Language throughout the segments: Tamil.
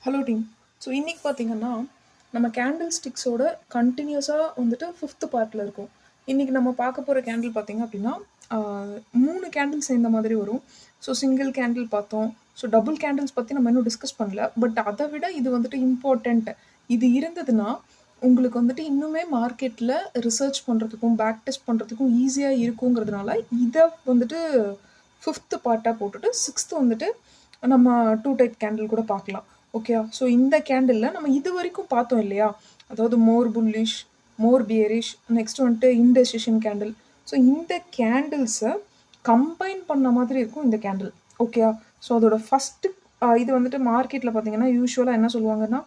Hello team. ஸோ இன்றைக்கி பார்த்தீங்கன்னா நம்ம கேண்டில் ஸ்டிக்ஸோட கண்டினியூஸாக வந்துட்டு ஃபிஃப்த்து பார்ட்டில் இருக்கும். இன்றைக்கி நம்ம பார்க்க போகிற கேண்டில் பார்த்திங்க அப்படின்னா 3 கேண்டில் சேர்ந்த மாதிரி வரும். ஸோ சிங்கிள் கேண்டில் பார்த்தோம். ஸோ டபுள் கேண்டில்ஸ் பற்றி நம்ம இன்னும் டிஸ்கஸ் பண்ணல. பட் அதை விட இது வந்துட்டு இம்பார்ட்டண்ட். இது இருந்ததுன்னா உங்களுக்கு வந்துட்டு இன்னுமே மார்க்கெட்டில் ரிசர்ச் பண்ணுறதுக்கும் பேக் டெஸ்ட் பண்ணுறதுக்கும் ஈஸியாக இருக்குங்கிறதுனால இதை வந்துட்டு ஃபிஃப்த்து பார்ட்டாக போட்டுட்டு சிக்ஸ்த்து வந்துட்டு நம்ம 2 டைப் கேண்டில் கூட பார்க்கலாம். ஓகே. ஸோ இந்த கேண்டிலில் நம்ம இது வரைக்கும் பார்த்தோம் இல்லையா, அதாவது மோர் புல்லிஷ், மோர் பியரிஷ், நெக்ஸ்ட் வந்துட்டு இன்டெசிஷன் கேண்டில். ஸோ இந்த கேண்டில்ஸை கம்பைன் பண்ண மாதிரி இருக்கும் இந்த கேண்டில். ஓகே. ஸோ அதோட ஃபஸ்ட்டு இது வந்துட்டு மார்க்கெட்டில் பார்த்தீங்கன்னா யூஸ்வலாக என்ன சொல்லுவாங்கன்னா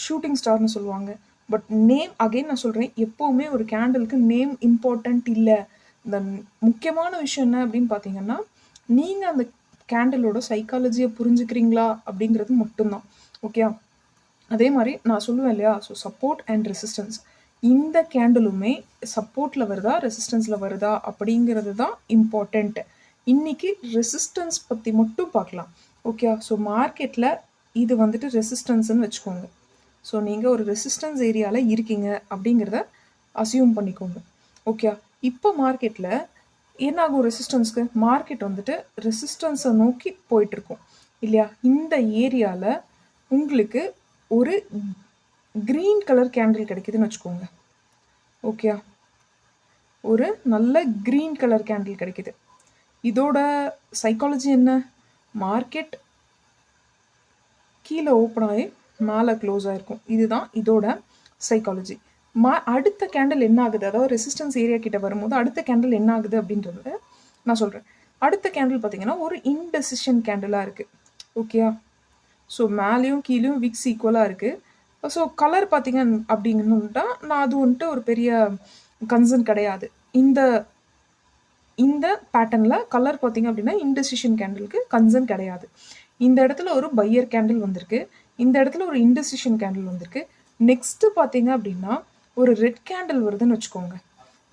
ஷூட்டிங் ஸ்டார்னு சொல்லுவாங்க. பட் நேம் அகெயின் நான் சொல்கிறேன், எப்போவுமே ஒரு கேண்டிலுக்கு நேம் இம்பார்ட்டண்ட் இல்லை. இந்த முக்கியமான விஷயம் என்ன அப்படின்னு பார்த்தீங்கன்னா நீங்கள் அந்த கேண்டிலோட சைக்காலஜியை புரிஞ்சுக்கிறீங்களா அப்படிங்கிறது மட்டும்தான். ஓகே. அதே மாதிரி நான் சொல்லுவேன் இல்லையா, ஸோ சப்போர்ட் அண்ட் ரெசிஸ்டன்ஸ், இந்த கேண்டிலுமே சப்போர்ட்டில் வருதா ரெசிஸ்டன்ஸில் வருதா அப்படிங்கிறது தான் இம்பார்ட்டண்ட். இன்னைக்கு ரெசிஸ்டன்ஸ் பற்றி மட்டும் பார்க்கலாம். ஓகே. ஸோ மார்க்கெட்டில் இது வந்துட்டு ரெசிஸ்டன்ஸ்ன்னு வச்சுக்கோங்க. ஸோ நீங்கள் ஒரு ரெசிஸ்டன்ஸ் ஏரியாவில் இருக்கீங்க அப்படிங்கிறத அசியூம் பண்ணிக்கோங்க. ஓகே. இப்போ மார்க்கெட்டில் என்ன ஆகும், ரெசிஸ்டன்ஸ்க்கு மார்க்கெட் வந்துட்டு ரெசிஸ்டன்ஸை நோக்கி போயிட்டுருக்கும் இல்லையா. இந்த ஏரியாவில் உங்களுக்கு ஒரு க்ரீன் கலர் கேண்டில் கிடைக்குதுன்னு வச்சுக்கோங்க. ஓகே. ஒரு நல்ல க்ரீன் கலர் கேண்டில் கிடைக்குது. இதோட சைக்காலஜி என்ன, மார்க்கெட் கீழே ஓப்பன் ஆகி மேலே க்ளோஸ் ஆகிருக்கும். இதுதான் இதோட சைக்காலஜி. அடுத்த கேண்டில் என்ன ஆகுது, அதாவது ரெசிஸ்டன்ஸ் ஏரியா கிட்ட வரும்போது அடுத்த கேண்டில் என்ன ஆகுது அப்படின்றத நான் சொல்கிறேன். அடுத்த கேண்டில் பார்த்தீங்கன்னா ஒரு இன்டெசிஷன் கேண்டிலாக இருக்குது. ஓகேயா. ஸோ மேலேயும் கீழேயும் விக்ஸ் ஈக்குவலாக இருக்குது. ஸோ கலர் பார்த்தீங்க அப்படின்னுட்டா நான் அது வந்துட்டு ஒரு பெரிய கன்சர்ன் கிடையாது. இந்த பேட்டர்னில் கலர் பார்த்தீங்க அப்படின்னா இன்டெசிஷன் கேண்டிலுக்கு கன்சர்ன் கிடையாது. இந்த இடத்துல ஒரு பையர் கேண்டில் வந்திருக்கு, இந்த இடத்துல ஒரு இன்டெசிஷன் கேண்டில் வந்திருக்கு. நெக்ஸ்ட்டு பார்த்தீங்க அப்படின்னா ஒரு ரெட் கேண்டில் வருதுன்னு வச்சுக்கோங்க.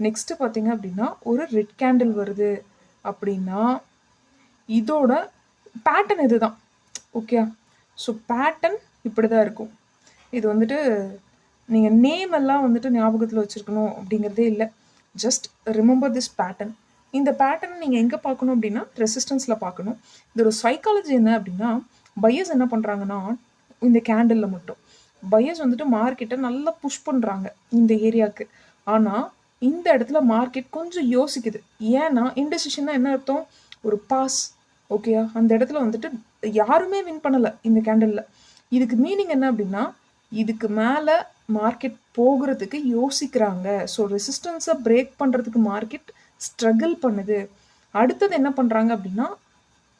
நெக்ஸ்ட்டு பார்த்தீங்க அப்படின்னா ஒரு ரெட் கேண்டில் வருது அப்படின்னா இதோட பேட்டர்ன் இதுதான். ஓகே. ஸோ பேட்டர்ன் இப்படி தான் இருக்கும். இது வந்துட்டு நீங்கள் நேம் எல்லாம் வந்துட்டு ஞாபகத்தில் வச்சுருக்கணும் அப்படிங்கிறதே இல்லை. Just remember this pattern. இந்த பேட்டர்ன் நீங்கள் எங்கே பார்க்கணும் அப்படின்னா ரெசிஸ்டன்ஸில் பார்க்கணும். இதோட சைக்காலஜி என்ன அப்படின்னா, பையர்ஸ் என்ன பண்ணுறாங்கன்னா இந்த கேண்டிலில் மட்டும் பையர்ஸ் வந்துட்டு மார்க்கெட்டை நல்லா புஷ் பண்ணுறாங்க இந்த ஏரியாவுக்கு. ஆனால் இந்த இடத்துல மார்க்கெட் கொஞ்சம் யோசிக்குது. ஏன்னா இன்டெசிஷன்னா என்ன அர்த்தம், ஒரு பாஸ். ஓகேயா. அந்த இடத்துல வந்துட்டு யாருமே வின் பண்ணலை இந்த கேண்டிலில். இதுக்கு மீனிங் என்ன அப்படின்னா இதுக்கு மேலே மார்க்கெட் போகிறதுக்கு யோசிக்கிறாங்க. ஸோ ரெசிஸ்டன்ஸை பிரேக் பண்ணுறதுக்கு மார்க்கெட் ஸ்ட்ரகிள் பண்ணுது. அடுத்தது என்ன பண்ணுறாங்க அப்படின்னா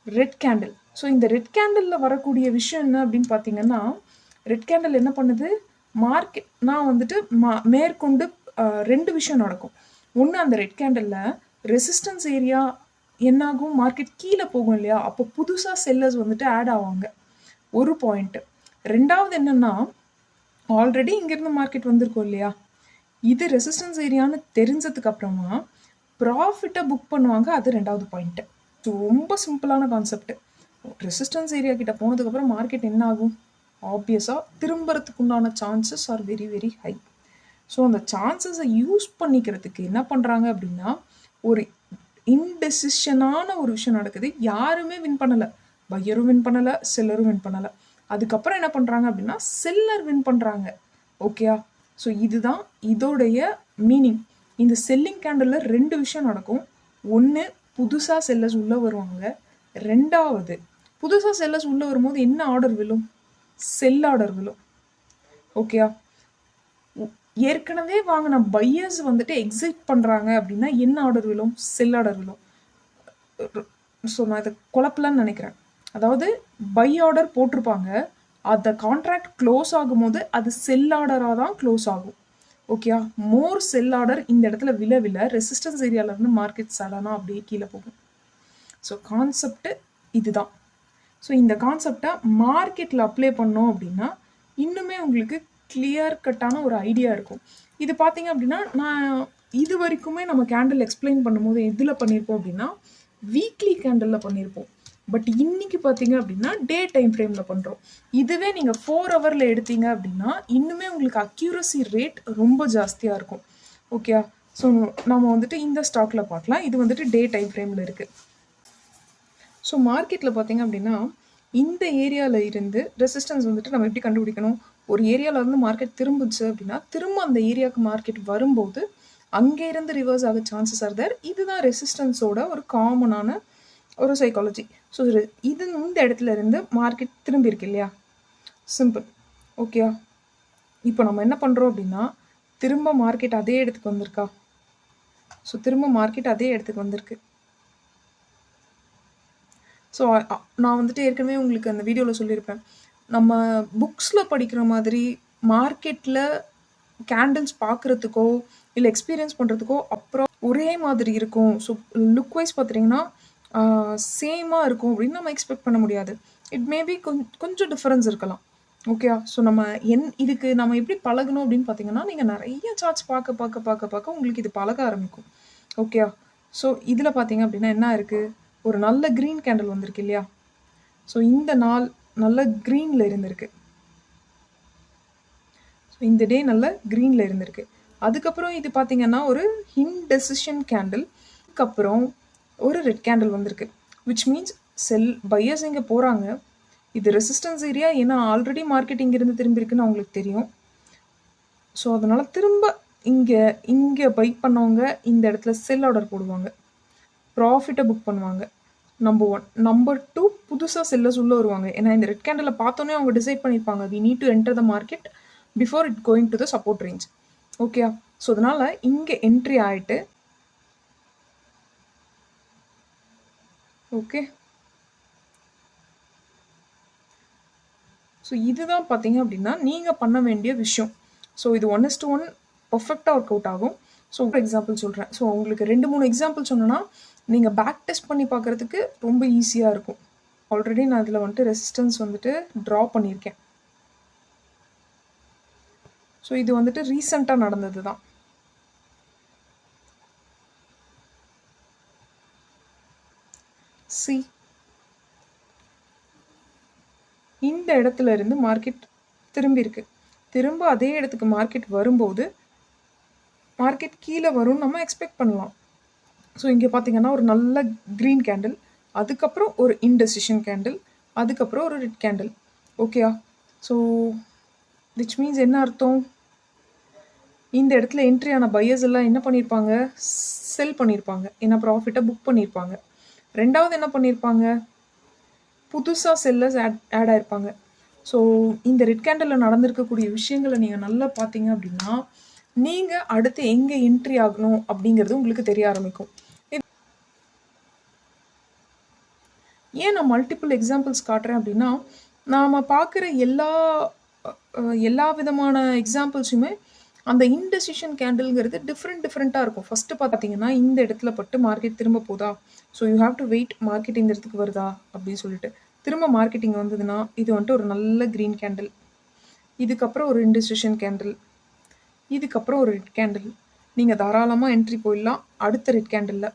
ரெட் கேண்டில். ஸோ இந்த ரெட் கேண்டிலில் வரக்கூடிய விஷயம் என்ன அப்படின்னு பார்த்தீங்கன்னா, ரெட் கேண்டில் என்ன பண்ணுது, மார்க்கெட் நான் வந்துட்டு மேற்கொண்டு 2 விஷயம் நடக்கும். ஒன்று, அந்த ரெட் கேண்டிலில் ரெசிஸ்டன்ஸ் ஏரியா என்னாகும், மார்க்கெட் கீழே போகும் இல்லையா, அப்போ புதுசாக செல்லர்ஸ் வந்துட்டு ஆட் ஆவாங்க. ஒரு பாயிண்ட்டு. ரெண்டாவது என்னென்னா, ஆல்ரெடி இங்கேருந்து மார்க்கெட் வந்திருக்கோம் இல்லையா, இது ரெசிஸ்டன்ஸ் ஏரியான்னு தெரிஞ்சதுக்கு அப்புறமா ப்ராஃபிட்டை புக் பண்ணுவாங்க. அது ரெண்டாவது பாயிண்ட்டு. ஸோ ரொம்ப சிம்பிளான கான்செப்ட். ரெசிஸ்டன்ஸ் ஏரியா கிட்ட போனதுக்கப்புறம் மார்க்கெட் என்ன ஆகும், ஆப்வியஸாக திரும்புறதுக்கு உண்டான chances are very very high. So அந்த சான்சஸை யூஸ் பண்ணிக்கிறதுக்கு என்ன பண்ணுறாங்க அப்படின்னா ஒரு இன்டெசிஷனான ஒரு விஷயம் நடக்குது. யாருமே வின் பண்ணலை, பையரும் வின் பண்ணலை, செல்லரும் வின் பண்ணலை. அதுக்கப்புறம் என்ன பண்ணுறாங்க அப்படின்னா செல்லர் வின் பண்ணுறாங்க. ஓகேயா. ஸோ இதுதான் இதோடைய மீனிங். இந்த செல்லிங் கேண்டிலில் 2 விஷயம் நடக்கும். ஒன்று, புதுசாக செல்லர்ஸ் உள்ளே வருவாங்க. ரெண்டாவது, புதுசாக செல்லர்ஸ் உள்ளே வரும்போது என்ன ஆர்டர் விழும், செல் ஆர்டர் விழும். ஓகேயா. ஏற்கனவே வாங்கின பையர்ஸ் வந்துட்டு எக்ஸிட் பண்ணுறாங்க அப்படின்னா என்ன ஆர்டர் விழும், செல் ஆர்டர் விழும். ஸோ நான் இதை குழப்பலன்னு நினைக்கிறேன். அதாவது பை ஆர்டர் போட்டிருப்பாங்க, அந்த கான்ட்ராக்ட் க்ளோஸ் ஆகும்போது அது செல் ஆர்டராக தான் க்ளோஸ் ஆகும். ஓகேயா. மோர் செல் ஆர்டர் இந்த இடத்துல விழ ரெசிஸ்டன்ஸ் ஏரியாவிலேருந்து மார்க்கெட் சடனாக அப்படியே கீழே போகும். ஸோ கான்செப்ட் இதுதான். ஸோ இந்த கான்செப்டை மார்க்கெட்டில் அப்ளை பண்ணோம் அப்படின்னா இன்னுமே உங்களுக்கு கிளியர் கட்டான ஒரு ஐடியா இருக்கும். இது பார்த்தீங்க அப்படின்னா நான் இது வரைக்குமே நம்ம கேண்டில் எக்ஸ்பிளைன் பண்ணும்போது எதில் பண்ணியிருப்போம் அப்படின்னா வீக்லி கேண்டிலில் பண்ணியிருப்போம். பட் இன்னைக்கு பார்த்தீங்க அப்படின்னா டே டைம் ஃப்ரேமில் பண்ணுறோம். இதுவே நீங்கள் 4 ஹவரில் எடுத்தீங்க அப்படின்னா இன்னுமே உங்களுக்கு அக்யூரசி ரேட் ரொம்ப ஜாஸ்தியாக இருக்கும். ஓகே, ஸோ நம்ம வந்துட்டு இந்த ஸ்டாக்கில் பார்க்கலாம். இது வந்துட்டு டே டைம் ஃப்ரேமில் இருக்குது. ஸோ மார்க்கெட்டில் பார்த்தீங்க அப்படின்னா இந்த ஏரியாவில் இருந்து ரெசிஸ்டன்ஸ் வந்துட்டு நம்ம எப்படி கண்டுபிடிக்கணும்? ஒரு ஏரியாவில் இருந்து மார்க்கெட் திரும்பிச்சு அப்படின்னா திரும்ப அந்த ஏரியாவுக்கு மார்க்கெட் வரும்போது அங்கே இருந்து ரிவர்ஸ் ஆக சான்சஸ் ஆர் தேர். இதுதான் ரெசிஸ்டன்ஸோட ஒரு காமனான ஒரு சைக்காலஜி. ஸோ இது இந்த இடத்துல இருந்து மார்க்கெட் திரும்பி இருக்கு இல்லையா, சிம்பிள். ஓகே, இப்போ நம்ம என்ன பண்ணுறோம் அப்படின்னா திரும்ப மார்க்கெட் அதே இடத்துக்கு வந்திருக்கா? ஸோ திரும்ப மார்க்கெட் அதே இடத்துக்கு வந்திருக்கு. ஸோ நான் வந்துட்டு ஏற்கனவே உங்களுக்கு அந்த வீடியோவில் சொல்லியிருப்பேன், நம்ம புக்ஸில் படிக்கிற மாதிரி மார்க்கெட்டில் கேண்டில்ஸ் பார்க்குறதுக்கோ இல்லை எக்ஸ்பீரியன்ஸ் பண்ணுறதுக்கோ அப்புறம் ஒரே மாதிரி இருக்கும். ஸோ லுக் வைஸ் பார்த்துட்டிங்கன்னா சேமாக இருக்கும் அப்படின்னு நம்ம எக்ஸ்பெக்ட் பண்ண முடியாது. இட் மேபி கொஞ்சம் டிஃப்ரென்ஸ் இருக்கலாம். ஓகே, ஸோ நம்ம இதுக்கு நம்ம எப்படி பழகணும் அப்படின்னு பார்த்தீங்கன்னா நீங்கள் நிறைய சார்ட்ஸ் பார்க்க பார்க்க பார்க்க பார்க்க உங்களுக்கு இது பழக ஆரம்பிக்கும். ஓகே, ஸோ இதில் பார்த்தீங்க அப்படின்னா என்ன இருக்குது, ஒரு நல்ல க்ரீன் கேண்டில் வந்திருக்கு இல்லையா? ஸோ இந்த நாள் நல்ல க்ரீனில் இருந்திருக்கு. ஸோ இந்த டே நல்ல க்ரீனில் இருந்திருக்கு. அதுக்கப்புறம் இது பார்த்தீங்கன்னா ஒரு இன்டெசிஷன் கேண்டில், அதுக்கப்புறம் ஒரு ரெட் கேண்டில் வந்திருக்கு. விச் மீன்ஸ் பையர்ஸ் இங்கே போகிறாங்க. இது ரெசிஸ்டன்ஸ் ஏரியா, ஏன்னா ஆல்ரெடி மார்க்கெட் இங்கேருந்து திரும்பி இருக்குன்னு அவங்களுக்கு தெரியும். ஸோ அதனால் திரும்ப இங்கே பை பண்ணவங்க இந்த இடத்துல செல் ஆர்டர் போடுவாங்க, ப்ராஃபிட்டை புக் பண்ணுவாங்க. நம்பர் 1. நம்பர் 2, புதுசாக செல்லர்ஸ் உள்ளே வருவாங்க. ஏன்னா இந்த ரெட் கேண்டில் பார்த்தோன்னே அவங்க டிசைட் பண்ணியிருப்பாங்க, we need to enter the market before it going to the support range. Okay, so அதனால் இங்கே என்ட்ரி ஆகிட்டு ஓகே, ஸோ இதுதான் பார்த்தீங்க அப்படின்னா நீங்கள் பண்ண வேண்டிய விஷயம். ஸோ இது 1:1 பர்ஃபெக்டாக ஒர்க் அவுட் ஆகும். ஸோ ஒரு எக்ஸாம்பிள் சொல்கிறேன். ஸோ உங்களுக்கு 2-3 எக்ஸாம்பிள் சொன்னோன்னா நீங்கள் பேக் டெஸ்ட் பண்ணி பார்க்குறதுக்கு ரொம்ப ஈஸியாக இருக்கும். ஆல்ரெடி நான் இதில் வந்துட்டு ரெசிஸ்டன்ஸ் வந்துட்டு ட்ரா பண்ணியிருக்கேன். ஸோ இது வந்துட்டு ரீசெண்டாக நடந்தது தான். சி, இந்த இடத்துல இருந்து மார்க்கெட் திரும்பி இருக்கு. திரும்ப அதே இடத்துக்கு மார்க்கெட் வரும்போது மார்க்கெட் கீழே வரும்னு நம்ம எக்ஸ்பெக்ட் பண்ணலாம். ஸோ இங்கே பார்த்தீங்கன்னா ஒரு நல்ல க்ரீன் கேண்டில், அதுக்கப்புறம் ஒரு இன்டெசிஷன் கேண்டில், அதுக்கப்புறம் ஒரு ரெட் கேண்டில். ஓகேயா? ஸோ விச் மீன்ஸ் என்ன அர்த்தம், இந்த இடத்துல என்ட்ரியான பையர்ஸ் எல்லாம் என்ன பண்ணியிருப்பாங்க, செல் பண்ணியிருப்பாங்க, ஏன்னா ப்ராஃபிட்டை புக் பண்ணியிருப்பாங்க. ரெண்டாவது என்ன பண்ணியிருப்பாங்க, புதுசாக செல்லர்ஸ் ஆட் ஆயிருப்பாங்க. ஸோ இந்த ரெட் கேண்டலில் நடந்திருக்கக்கூடிய விஷயங்களை நீங்கள் நல்லா பார்த்தீங்க அப்படின்னா நீங்கள் அடுத்து எங்கே என்ட்ரி ஆகணும் அப்படிங்கிறது உங்களுக்கு தெரிய ஆரம்பிக்கும். ஏன் நான் மல்டிபிள் எக்ஸாம்பிள்ஸ் காட்டுறேன் அப்படின்னா நாம் பார்க்குற எல்லா விதமான எக்ஸாம்பிள்ஸுமே அந்த இன்டெசிஷன் கேண்டில்ங்கிறது டிஃப்ரெண்ட்டாக இருக்கும். ஃபஸ்ட்டு பார்த்தீங்கன்னா இந்த இடத்துல பட்டு மார்க்கெட் திரும்ப போதா, so you have to wait market இந்த இடத்துக்கு வருதா அப்படின்னு சொல்லிட்டு. திரும்ப மார்க்கெட்டிங் வந்ததுன்னா இது வந்துட்டு ஒரு நல்ல க்ரீன் கேண்டில், இதுக்கப்புறம் ஒரு இன்டெசிஷன் கேண்டில், இதுக்கப்புறம் ஒரு ரெட் கேண்டில். நீங்கள் தாராளமாக என்ட்ரி போயிடலாம் அடுத்த ரெட் கேண்டிலில்.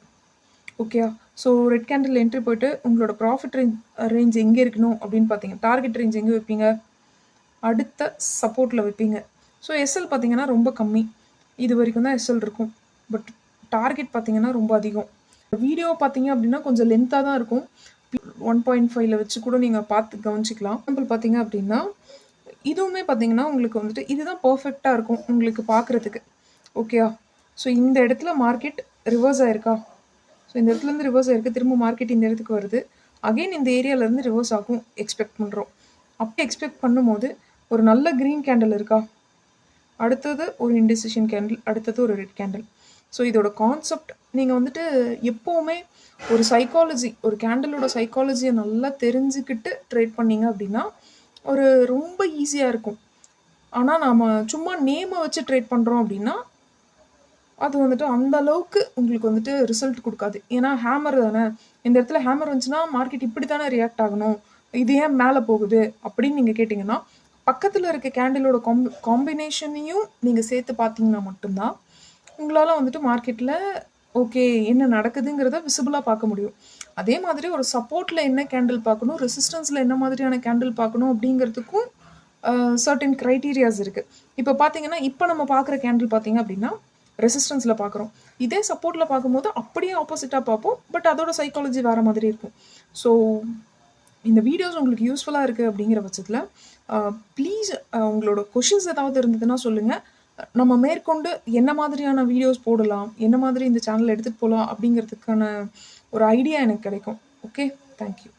Okay, so red candle entry போயிட்டு உங்களோட ப்ராஃபிட் ரேஞ்ச் எங்கே இருக்கணும் அப்படின்னு பார்த்தீங்க, டார்கெட் ரேஞ்ச் எங்கே வைப்பீங்க, அடுத்த சப்போர்ட்டில் வைப்பீங்க. ஸோ எஸ்எல் பார்த்தீங்கன்னா ரொம்ப கம்மி, இது வரைக்கும் தான் எஸ்எல் இருக்கும். பட் டார்கெட் பார்த்தீங்கன்னா ரொம்ப அதிகம். வீடியோ பார்த்தீங்க அப்படின்னா கொஞ்சம் லென்த்தாக தான் இருக்கும், 1.5 வச்சு கூட நீங்கள் பார்த்து கவனிச்சிக்கலாம். எக்ஸாம்பிள் பார்த்தீங்க அப்படின்னா இதுவுமே பார்த்தீங்கன்னா உங்களுக்கு வந்துட்டு இதுதான் பர்ஃபெக்டாக இருக்கும் உங்களுக்கு பார்க்குறதுக்கு. ஓகேயா? ஸோ இந்த இடத்துல மார்க்கெட் ரிவர்ஸ் ஆயிருக்கா, ஸோ இந்த இடத்துலேருந்து ரிவர்ஸ் ஆயிருக்கு, திரும்ப மார்க்கெட் இந்த இடத்துக்கு வருது, அகெயின் இந்த ஏரியாவிலேருந்து ரிவர்ஸ் ஆகும் எக்ஸ்பெக்ட் பண்ணுறோம். அப்படி எக்ஸ்பெக்ட் பண்ணும்போது ஒரு நல்ல க்ரீன் கேண்டில் இருக்கா, அடுத்தது ஒரு இன்டெசிஷன் கேண்டில், அடுத்தது ஒரு ரெட் கேண்டில். ஸோ இதோட கான்செப்ட் நீங்கள் வந்துட்டு எப்போவுமே ஒரு சைக்காலஜி, ஒரு கேண்டிலோட சைக்காலஜியை நல்லா தெரிஞ்சுக்கிட்டு ட்ரேட் பண்ணிங்க அப்படின்னா ஒரு ரொம்ப ஈஸியாக இருக்கும். ஆனால் நாம் சும்மா நேமை வச்சு ட்ரேட் பண்ணுறோம் அப்படின்னா அது வந்துட்டு அந்த அளவுக்கு உங்களுக்கு வந்துட்டு ரிசல்ட் கொடுக்காது. ஏன்னா ஹேமர் தானே, இந்த இடத்துல ஹேமர் வந்துச்சுன்னா மார்க்கெட் இப்படி தானே ரியாக்ட் ஆகணும், இது ஏன் மேலே போகுது அப்படின்னு நீங்கள் கேட்டிங்கன்னா பக்கத்தில் இருக்க கேண்டிலோட காம்பினேஷனையும் நீங்கள் சேர்த்து பார்த்தீங்கன்னா மட்டும்தான் உங்களால் வந்துட்டு மார்க்கெட்டில் ஓகே என்ன நடக்குதுங்கிறத விசிபிளாக பார்க்க முடியும். அதே மாதிரி ஒரு சப்போர்ட்டில் என்ன கேண்டில் பார்க்கணும், ரெசிஸ்டன்ஸில் என்ன மாதிரியான கேண்டில் பார்க்கணும் அப்படிங்கிறதுக்கும் சர்டன் க்ரைட்டீரியாஸ் இருக்குது. இப்போ பார்த்தீங்கன்னா இப்போ நம்ம பார்க்குற கேண்டில் பார்த்தீங்க அப்படின்னா ரெசிஸ்டன்ஸில் பார்க்குறோம். இதே சப்போர்ட்டில் பார்க்கும்போது அப்படியே ஆப்போசிட்டாக பார்ப்போம். பட் அதோட சைக்காலஜி வேறு மாதிரி இருக்கும். ஸோ இந்த வீடியோஸ் உங்களுக்கு யூஸ்ஃபுல்லாக இருக்குது அப்படிங்கிற பட்சத்தில் ப்ளீஸ் உங்களோட கொஷின்ஸ் ஏதாவது இருந்ததுன்னா சொல்லுங்கள். நம்ம மேற்கொண்டு என்ன மாதிரியான வீடியோஸ் போடலாம், என்ன மாதிரி இந்த சேனல் எடுத்துகிட்டு போகலாம் அப்படிங்கிறதுக்கான ஒரு ஐடியா எனக்கு கிடைக்கும். Okay, thank you.